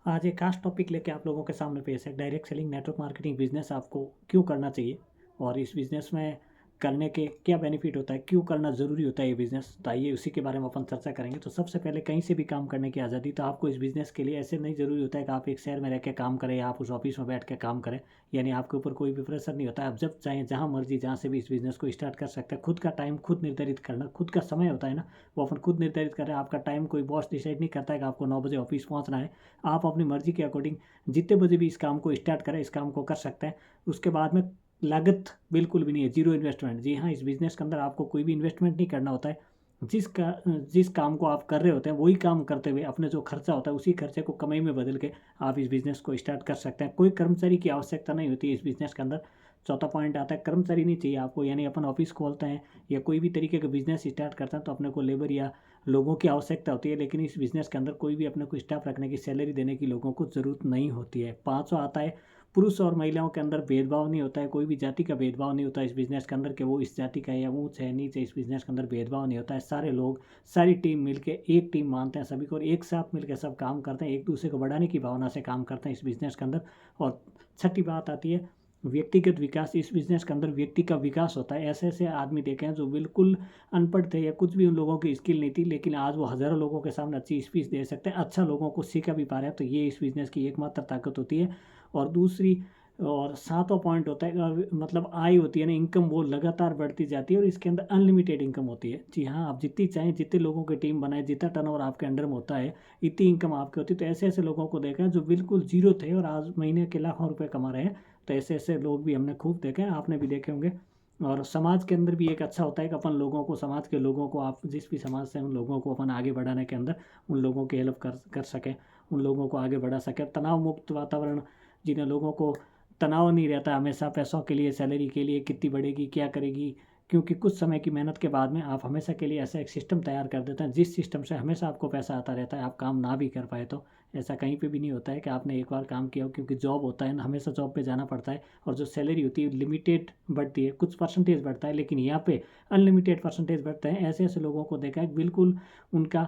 आज एक खास टॉपिक लेके आप लोगों के सामने पेश है। Direct selling network marketing business आपको क्यों करना चाहिए और इस बिजनेस में करने के क्या बेनिफिट होता है, क्यों करना ज़रूरी होता है ये बिज़नेस। तो आइए उसी के बारे में अपन चर्चा करेंगे। तो सबसे पहले कहीं से भी काम करने की आज़ादी। तो आपको इस बिज़नेस के लिए ऐसे नहीं ज़रूरी होता है कि आप एक शहर में रह के काम करें या आप उस ऑफिस में बैठ के काम करें। यानी आपके ऊपर कोई भी प्रेशर नहीं होता है। आप जब चाहें जहाँ मर्जी जहाँ से भी इस बिज़नेस को स्टार्ट कर सकते हैं। खुद का टाइम खुद निर्धारित करना, खुद का समय होता है ना, वो अपन खुद निर्धारित करें। आपका टाइम कोई बॉस डिसाइड नहीं करता है कि आपको 9 बजे ऑफिस पहुँचना है। आप अपनी मर्जी के अकॉर्डिंग जितने बजे भी इस काम को स्टार्ट करें, इस काम को कर सकते हैं। उसके बाद में लागत बिल्कुल भी नहीं है, जीरो इन्वेस्टमेंट। जी हाँ, इस बिज़नेस के अंदर आपको कोई भी इन्वेस्टमेंट नहीं करना होता है। जिस काम को आप कर रहे होते हैं वही काम करते हुए अपने जो खर्चा होता है उसी खर्चे को कमाई में बदल के आप इस बिज़नेस को स्टार्ट कर सकते हैं। कोई कर्मचारी की आवश्यकता नहीं होती है इस बिज़नेस के अंदर। चौथा पॉइंट आता है, कर्मचारी नहीं चाहिए आपको। यानी अपन ऑफिस खोलते हैं या कोई भी तरीके का बिज़नेस स्टार्ट करते हैं तो अपने को लेबर या लोगों की आवश्यकता होती है। लेकिन इस बिज़नेस के अंदर कोई भी अपने को स्टाफ रखने की, सैलरी देने की लोगों को ज़रूरत नहीं होती है। पाँचवा आता है, पुरुष और महिलाओं के अंदर भेदभाव नहीं होता है। कोई भी जाति का भेदभाव नहीं होता है इस बिज़नेस के अंदर कि वो इस जाति का है या ऊँच है नीच है। इस बिज़नेस के अंदर भेदभाव नहीं होता है। सारे लोग, सारी टीम मिलके एक टीम मानते हैं सभी को और एक साथ मिलकर सब काम करते हैं। एक दूसरे को बढ़ाने की भावना से काम करते हैं इस बिज़नेस के अंदर। और छठी बात आती है व्यक्तिगत विकास। इस बिज़नेस के अंदर व्यक्ति का विकास होता है। ऐसे ऐसे आदमी देखे हैं जो बिल्कुल अनपढ़ थे या कुछ भी उन लोगों की स्किल नहीं थी, लेकिन आज वो हज़ारों लोगों के सामने अच्छी स्पीच दे सकते हैं, अच्छा लोगों को सिखा भी पा रहे हैं। तो ये इस बिज़नेस की एकमात्र ताकत होती है। और दूसरी और सातवां पॉइंट होता है मतलब आय होती है ना, इनकम, वो लगातार बढ़ती जाती है और इसके अंदर अनलिमिटेड इनकम होती है। जी हाँ, आप जितनी चाहें, जितने लोगों की टीम बनाए, जितना टर्नओवर आपके अंडर में होता है, इतनी इनकम आपकी होती है। तो ऐसे ऐसे लोगों को देखा है जो बिल्कुल जीरो थे और आज महीने के लाखों रुपए कमा रहे हैं। तो ऐसे ऐसे लोग भी हमने खूब देखे हैं, आपने भी देखे होंगे। और समाज के अंदर भी एक अच्छा होता है कि अपन लोगों को, समाज के लोगों को, आप जिस भी समाज से उन लोगों को अपन आगे बढ़ाने के अंदर उन लोगों की हेल्प कर सकें, उन लोगों को आगे बढ़ा सकें। तनाव मुक्त वातावरण, जिन्हें लोगों को तनाव नहीं रहता हमेशा पैसों के लिए, सैलरी के लिए कितनी बढ़ेगी, क्या करेगी। क्योंकि कुछ समय की मेहनत के बाद में आप हमेशा के लिए ऐसा एक सिस्टम तैयार कर देते हैं जिस सिस्टम से हमेशा आपको पैसा आता रहता है। आप काम ना भी कर पाए तो ऐसा कहीं पे भी नहीं होता है कि आपने एक बार काम किया हो, क्योंकि जॉब होता है ना, हमेशा जॉब पे जाना पड़ता है। और जो सैलरी होती है लिमिटेड बढ़ती है, कुछ परसेंटेज बढ़ता है, लेकिन यहाँ पे अनलिमिटेड परसेंटेज बढ़ते हैं। ऐसे ऐसे लोगों को देखा है बिल्कुल उनका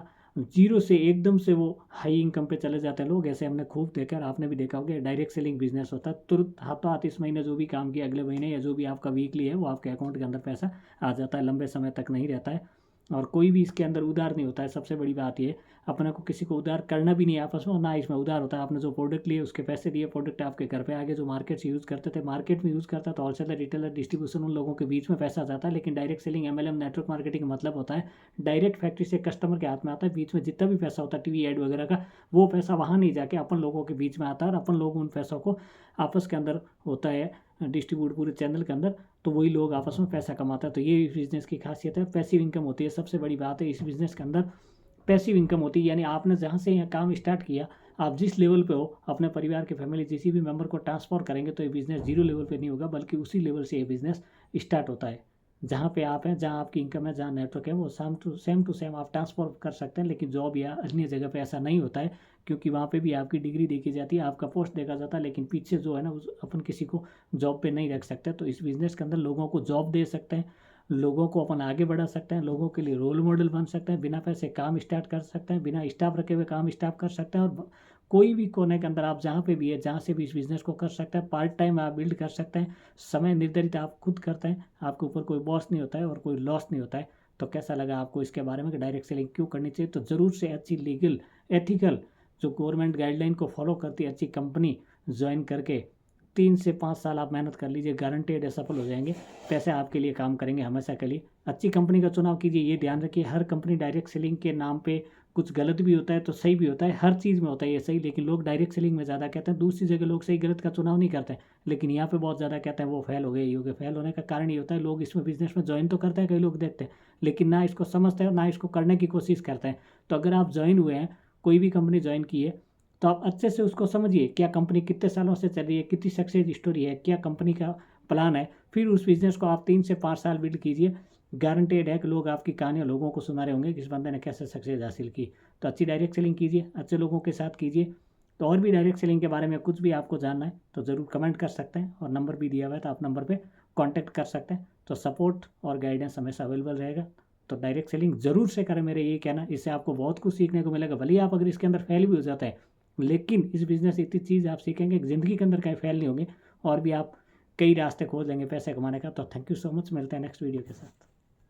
जीरो से एकदम से वो हाई इनकम पे चले जाते हैं लोग। ऐसे हमने खूब देखा और आपने भी देखा होगा। डायरेक्ट सेलिंग बिजनेस होता है, तुरंत हाथों हाथ इस महीने जो भी काम किया अगले महीने या जो भी आपका वीकली है वो आपके अकाउंट के अंदर पैसा आ जाता है, लंबे समय तक नहीं रहता है। और कोई भी इसके अंदर उधार नहीं होता है। सबसे बड़ी बात ये, अपने को किसी को उधार करना भी नहीं है आपस में, और ना इसमें उधार होता है। आपने जो प्रोडक्ट लिए उसके पैसे दिए, प्रोडक्ट आपके घर पे आगे। जो मार्केट से यूज़ करते थे, मार्केट में यूज़ करता तो होलसेलर, रिटेलर, डिस्ट्रीब्यूशन, उन लोगों के बीच में पैसा जाता है। लेकिन direct selling, MLM, network marketing का मतलब होता है डायरेक्ट फैक्ट्री से कस्टमर के हाथ में आता है। बीच में जितना भी पैसा होता है टीवी एड वगैरह का, वो पैसा वहाँ नहीं जाके अपन लोगों के बीच में आता है और अपन लोग उन पैसों को आपस के अंदर होता है डिस्ट्रीब्यूट पूरे चैनल के अंदर। तो वही लोग आपस में पैसा कमाता है। तो ये इस बिज़नेस की खासियत है। पैसिव इनकम होती है, सबसे बड़ी बात है इस बिज़नेस के अंदर पैसिव इनकम होती है। यानी आपने जहाँ से यहाँ काम स्टार्ट किया, आप जिस लेवल पे हो, अपने परिवार के फैमिली किसी भी मेंबर को ट्रांसफर करेंगे तो ये बिज़नेस जीरो लेवल पे नहीं होगा, बल्कि उसी लेवल से ये बिज़नेस स्टार्ट होता है। जहाँ पे आप हैं, जहाँ आपकी इनकम है, जहाँ नेटवर्क है, वो सेम टू सेम आप ट्रांसफर कर सकते हैं। लेकिन जॉब या अन्य जगह पे ऐसा नहीं होता है, क्योंकि वहाँ पे भी आपकी डिग्री देखी जाती है, आपका पोस्ट देखा जाता है। लेकिन पीछे जो है ना, उस अपन किसी को जॉब पे नहीं रख सकते। तो इस बिज़नेस के अंदर लोगों को जॉब दे सकते हैं, लोगों को अपन आगे बढ़ा सकते हैं, लोगों के लिए रोल मॉडल बन सकते हैं, बिना पैसे काम स्टार्ट कर सकते हैं, बिना स्टाफ रखे हुए काम स्टार्ट कर सकते हैं। और कोई भी कोने के अंदर आप जहाँ पे भी है, जहाँ से भी इस बिज़नेस को कर सकते हैं। पार्ट टाइम आप बिल्ड कर सकते हैं, समय निर्धारित आप खुद करते हैं, आपके ऊपर कोई बॉस नहीं होता है और कोई लॉस नहीं होता है। तो कैसा लगा आपको इसके बारे में कि डायरेक्ट सेलिंग क्यों करनी चाहिए? तो ज़रूर से अच्छी लीगल, एथिकल, जो गवर्नमेंट गाइडलाइन को फॉलो करती है, अच्छी कंपनी ज्वाइन करके 3 से 5 साल आप मेहनत कर लीजिए, गारंटेड है सफल हो जाएंगे। पैसे आपके लिए काम करेंगे हमेशा के लिए। अच्छी कंपनी का चुनाव कीजिए, ये ध्यान रखिए। हर कंपनी डायरेक्ट सेलिंग के नाम पे कुछ गलत भी होता है तो सही भी होता है, हर चीज़ में होता है ये सही। लेकिन लोग डायरेक्ट सेलिंग में ज़्यादा कहते हैं, दूसरी जगह लोग सही गलत का चुनाव नहीं करते हैं। लेकिन यहाँ पे बहुत ज़्यादा कहते हैं वो फेल हो गए, ये हो गए। फेल होने का कारण ये होता है, लोग इसमें बिजनेस में ज्वाइन तो करते हैं, कई लोग देखते हैं, लेकिन ना इसको समझते हैं और ना इसको करने की कोशिश करते हैं। तो अगर आप ज्वाइन हुए हैं, कोई भी कंपनी ज्वाइन की है, तो आप अच्छे से उसको समझिए, क्या कंपनी कितने सालों से चल रही है, कितनी सक्सेस स्टोरी है, क्या कंपनी का प्लान है। फिर उस बिज़नेस को आप 3 से 5 साल बिल्ड कीजिए। गारंटेड है कि लोग आपकी कहानियाँ लोगों को सुना रहे होंगे कि इस बंदे ने कैसे सक्सेस हासिल की। तो अच्छी डायरेक्ट सेलिंग कीजिए, अच्छे लोगों के साथ कीजिए। तो और भी डायरेक्ट सेलिंग के बारे में कुछ भी आपको जानना है तो ज़रूर कमेंट कर सकते हैं, और नंबर भी दिया हुआ है तो आप नंबर पर कॉन्टैक्ट कर सकते हैं। तो सपोर्ट और गाइडेंस हमेशा अवेलेबल रहेगा। तो डायरेक्ट सेलिंग ज़रूर से करें, मेरे ये कहना। इससे आपको बहुत कुछ सीखने को मिलेगा। भले ही आप अगर इसके अंदर फेल भी हो जाते हैं लेकिन इस बिज़नेस इतनी चीज़ आप सीखेंगे कि ज़िंदगी के अंदर कहीं फेल नहीं होंगे और भी आप कई रास्ते खोज लेंगे पैसे कमाने का। तो थैंक यू सो मच, मिलते हैं नेक्स्ट वीडियो के साथ।